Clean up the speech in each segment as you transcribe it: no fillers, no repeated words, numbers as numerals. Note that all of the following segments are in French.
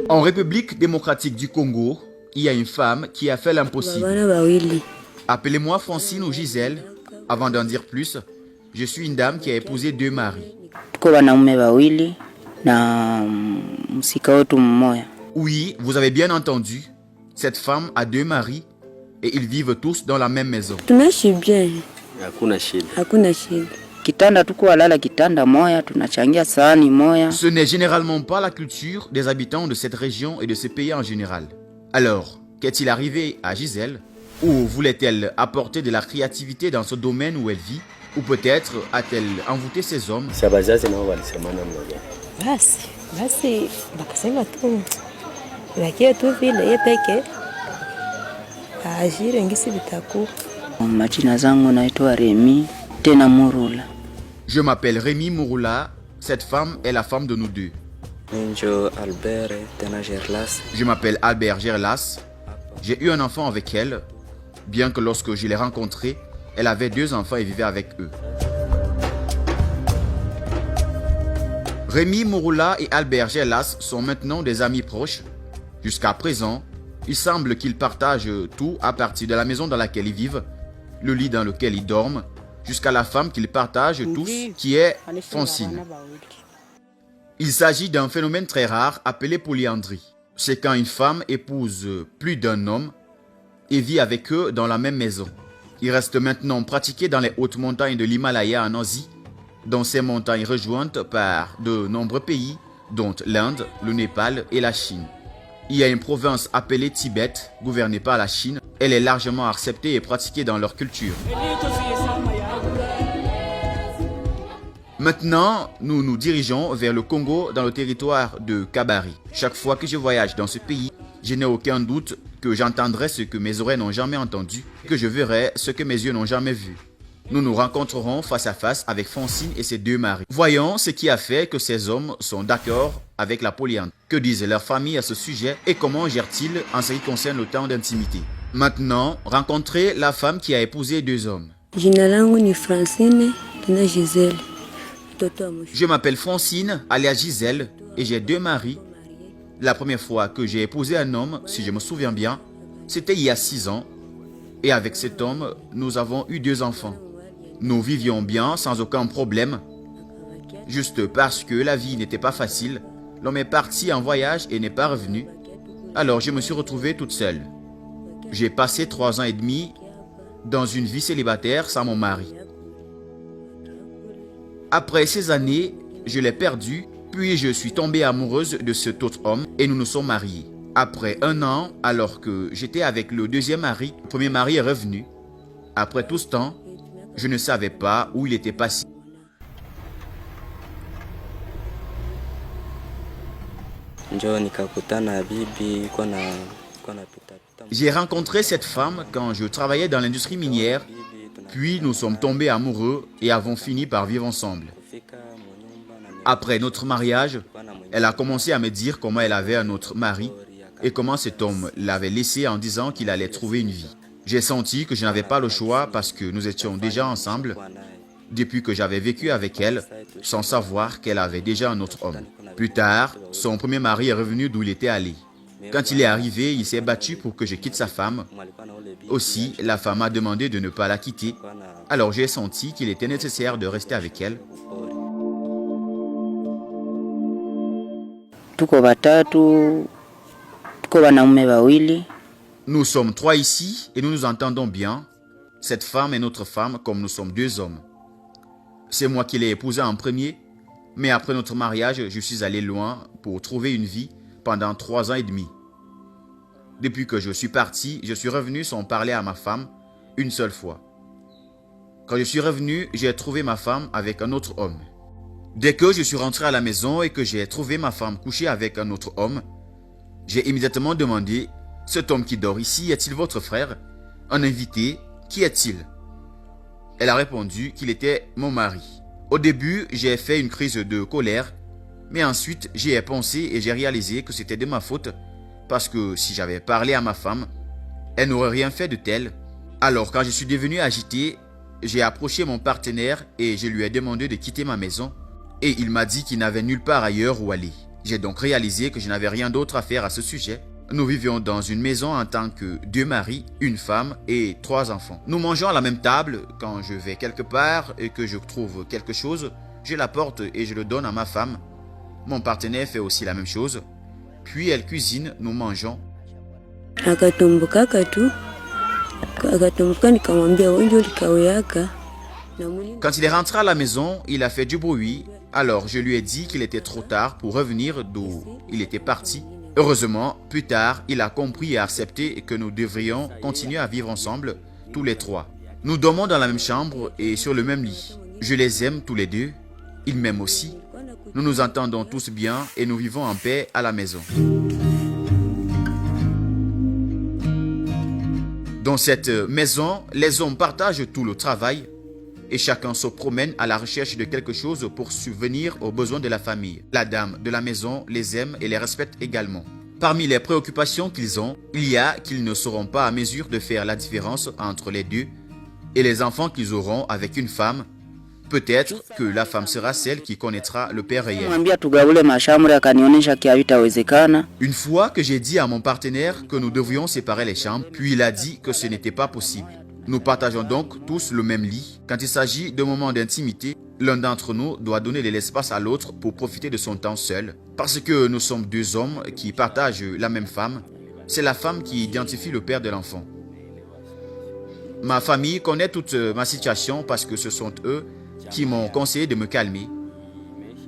En République démocratique du Congo, il y a une femme qui a fait l'impossible. Appelez-moi Francine ou Gisèle. Avant d'en dire plus, je suis une dame qui a épousé 2 maris. Oui, vous avez bien entendu. Cette femme a 2 maris et ils vivent tous dans la même maison. Ce n'est généralement pas la culture des habitants de cette région et de ce pays en général. Alors, qu'est-il arrivé à Gisèle? Ou voulait-elle apporter de la créativité dans ce domaine où elle vit? Ou peut-être a-t-elle envoûté ses hommes? Je m'appelle Rémi Mouroula. Cette femme est la femme de nous 2. Je m'appelle Albert Gerlas. J'ai eu un enfant avec elle, bien que lorsque je l'ai rencontrée, elle avait 2 enfants et vivait avec eux. Rémi Mouroula et Albert Gerlas sont maintenant des amis proches. Jusqu'à présent, il semble qu'ils partagent tout à partir de la maison dans laquelle ils vivent, le lit dans lequel ils dorment, jusqu'à la femme qu'ils partagent tous, qui est Francine. Il s'agit d'un phénomène très rare appelé polyandrie. C'est quand une femme épouse plus d'un homme et vit avec eux dans la même maison. Il reste maintenant pratiqué dans les hautes montagnes de l'Himalaya en Asie, dans ces montagnes rejointes par de nombreux pays, dont l'Inde, le Népal et la Chine. Il y a une province appelée Tibet, gouvernée par la Chine. Elle est largement acceptée et pratiquée dans leur culture. Maintenant, nous nous dirigeons vers le Congo dans le territoire de Kabari. Chaque fois que je voyage dans ce pays, je n'ai aucun doute que j'entendrai ce que mes oreilles n'ont jamais entendu, que je verrai ce que mes yeux n'ont jamais vu. Nous nous rencontrerons face à face avec Francine et ses 2 maris. Voyons ce qui a fait que ces hommes sont d'accord avec la polyandrie. Que disent leurs familles à ce sujet et comment gèrent-ils en ce qui concerne le temps d'intimité? Maintenant, rencontrez la femme qui a épousé 2 hommes. Je m'appelle Francine, alias Gisèle, et j'ai 2 maris. La première fois que j'ai épousé un homme, si je me souviens bien, c'était il y a 6 ans. Et avec cet homme, nous avons eu 2 enfants. Nous vivions bien, sans aucun problème. Juste parce que la vie n'était pas facile, l'homme est parti en voyage et n'est pas revenu. Alors je me suis retrouvée toute seule. J'ai passé 3 ans et demi dans une vie célibataire sans mon mari. Après ces années, je l'ai perdu, puis je suis tombée amoureuse de cet autre homme et nous nous sommes mariés. Après 1 an, alors que j'étais avec le 2e mari, le premier mari est revenu. Après tout ce temps, je ne savais pas où il était passé. J'ai rencontré cette femme quand je travaillais dans l'industrie minière, puis nous sommes tombés amoureux et avons fini par vivre ensemble. Après notre mariage, elle a commencé à me dire comment elle avait un autre mari et comment cet homme l'avait laissé en disant qu'il allait trouver une vie. J'ai senti que je n'avais pas le choix parce que nous étions déjà ensemble depuis que j'avais vécu avec elle sans savoir qu'elle avait déjà un autre homme. Plus tard, son premier mari est revenu d'où il était allé. Quand il est arrivé, il s'est battu pour que je quitte sa femme. Aussi, la femme a demandé de ne pas la quitter. Alors j'ai senti qu'il était nécessaire de rester avec elle. Nous sommes 3 ici et nous nous entendons bien. Cette femme est notre femme comme nous sommes 2 hommes. C'est moi qui l'ai épousée en premier, mais après notre mariage, je suis allé loin pour trouver une vie pendant 3 ans et demi. Depuis que je suis parti, je suis revenu sans parler à ma femme une seule fois. Quand je suis revenu, j'ai trouvé ma femme avec un autre homme. Dès que je suis rentré à la maison et que j'ai trouvé ma femme couchée avec un autre homme, j'ai immédiatement demandé: cet homme qui dort ici, est-il votre frère? Un invité, qui est-il? Elle a répondu qu'il était mon mari. Au début, j'ai fait une crise de colère, mais ensuite j'y ai pensé et j'ai réalisé que c'était de ma faute, parce que si j'avais parlé à ma femme, elle n'aurait rien fait de tel. Alors quand je suis devenu agité, j'ai approché mon partenaire et je lui ai demandé de quitter ma maison, et il m'a dit qu'il n'avait nulle part ailleurs où aller. J'ai donc réalisé que je n'avais rien d'autre à faire à ce sujet. Nous vivions dans une maison en tant que 2 maris, 1 femme et 3 enfants. Nous mangeons à la même table. Quand je vais quelque part et que je trouve quelque chose, je l'apporte et je le donne à ma femme. Mon partenaire fait aussi la même chose. Puis elle cuisine, nous mangeons. Quand il est rentré à la maison, il a fait du bruit. Alors je lui ai dit qu'il était trop tard pour revenir d'où il était parti. Heureusement, plus tard, il a compris et accepté que nous devrions continuer à vivre ensemble, tous les 3. Nous dormons dans la même chambre et sur le même lit. Je les aime tous les 2. Ils m'aiment aussi. Nous nous entendons tous bien et nous vivons en paix à la maison. Dans cette maison, les hommes partagent tout le travail et chacun se promène à la recherche de quelque chose pour subvenir aux besoins de la famille. La dame de la maison les aime et les respecte également. Parmi les préoccupations qu'ils ont, il y a qu'ils ne seront pas à mesure de faire la différence entre les 2 et les enfants qu'ils auront avec une femme. Peut-être que la femme sera celle qui connaîtra le père réel. Une fois que j'ai dit à mon partenaire que nous devions séparer les chambres, puis il a dit que ce n'était pas possible. Nous partageons donc tous le même lit. Quand il s'agit de moments d'intimité, l'un d'entre nous doit donner de l'espace à l'autre pour profiter de son temps seul. Parce que nous sommes 2 hommes qui partagent la même femme, c'est la femme qui identifie le père de l'enfant. Ma famille connaît toute ma situation parce que ce sont eux qui m'ont conseillé de me calmer.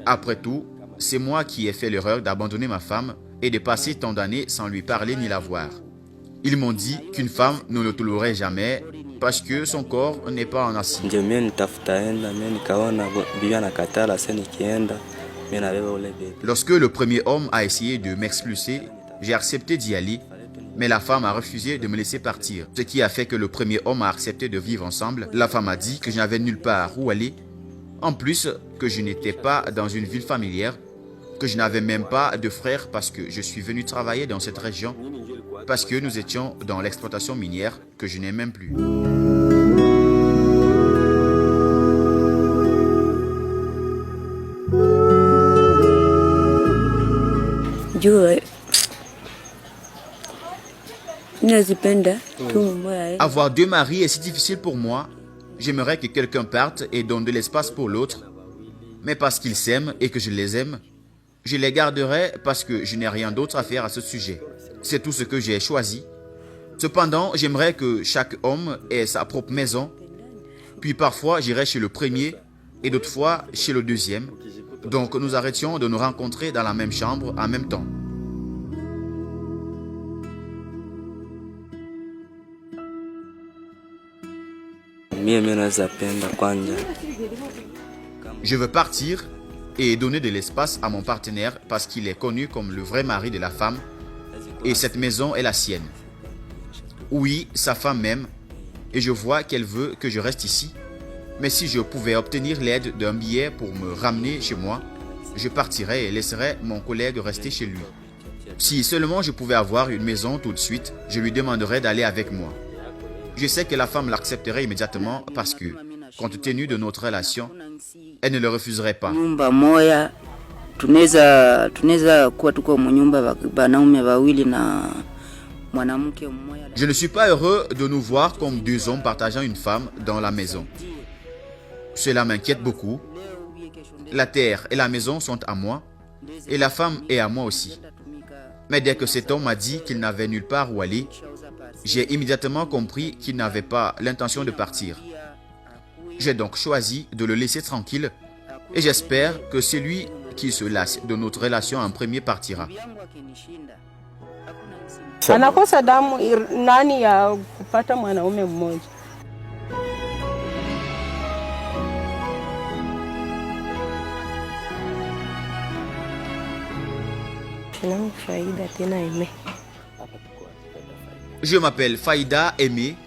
Après tout, c'est moi qui ai fait l'erreur d'abandonner ma femme et de passer tant d'années sans lui parler ni la voir. Ils m'ont dit qu'une femme ne le tolérerait jamais parce que son corps n'est pas en acier. Lorsque le premier homme a essayé de m'expulser, j'ai accepté d'y aller, mais la femme a refusé de me laisser partir. Ce qui a fait que le premier homme a accepté de vivre ensemble. La femme a dit que je n'avais nulle part où aller. En plus, que je n'étais pas dans une ville familière, que je n'avais même pas de frère parce que je suis venu travailler dans cette région, parce que nous étions dans l'exploitation minière que je n'ai même plus. Avoir 2 maris est si difficile pour moi. J'aimerais que quelqu'un parte et donne de l'espace pour l'autre. Mais parce qu'ils s'aiment et que je les aime, je les garderai parce que je n'ai rien d'autre à faire à ce sujet. C'est tout ce que j'ai choisi. Cependant, j'aimerais que chaque homme ait sa propre maison. Puis parfois, j'irai chez le premier et d'autres fois chez le deuxième. Donc nous arrêtions de nous rencontrer dans la même chambre en même temps. Je veux partir et donner de l'espace à mon partenaire parce qu'il est connu comme le vrai mari de la femme et cette maison est la sienne. Oui, sa femme m'aime et je vois qu'elle veut que je reste ici. Mais si je pouvais obtenir l'aide d'un billet pour me ramener chez moi, je partirais et laisserais mon collègue rester chez lui. Si seulement je pouvais avoir une maison tout de suite, je lui demanderais d'aller avec moi. Je sais que la femme l'accepterait immédiatement parce que, compte tenu de notre relation, elle ne le refuserait pas. Je ne suis pas heureux de nous voir comme 2 hommes partageant une femme dans la maison. Cela m'inquiète beaucoup. La terre et la maison sont à moi et la femme est à moi aussi. Mais dès que cet homme m'a dit qu'il n'avait nulle part où aller, j'ai immédiatement compris qu'il n'avait pas l'intention de partir. J'ai donc choisi de le laisser tranquille et j'espère que celui qui se lasse de notre relation en premier partira. Anakosa damu nani ya kupata mwanaume mmoja. Je m'appelle Faïda Aimé.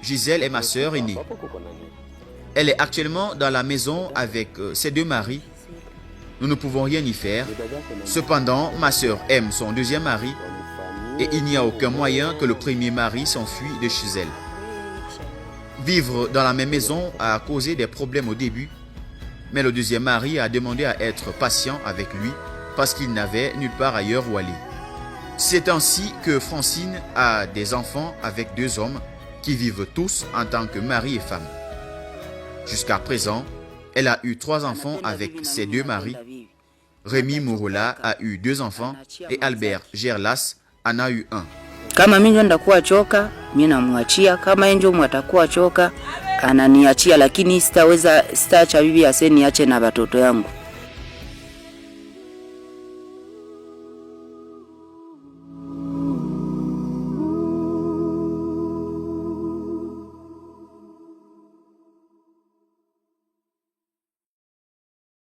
Gisèle est ma sœur aînée. Elle est actuellement dans la maison avec ses 2 maris. Nous ne pouvons rien y faire. Cependant, ma sœur aime son deuxième mari et il n'y a aucun moyen que le premier mari s'enfuit de chez elle. Vivre dans la même maison a causé des problèmes au début, mais le deuxième mari a demandé à être patient avec lui parce qu'il n'avait nulle part ailleurs où aller. C'est ainsi que Francine a des enfants avec 2 hommes qui vivent tous en tant que mari et femme. Jusqu'à présent, elle a eu 3 enfants avec ses 2 maris. Rémi Mouroula a eu 2 enfants et Albert Gerlas en a eu 1. Kama mimi ndakuwa choka, mimi namwachia. Kama enjo mwatakuwa choka, ananiachia, lakini sitaacha bibi aseniache na watoto yangu.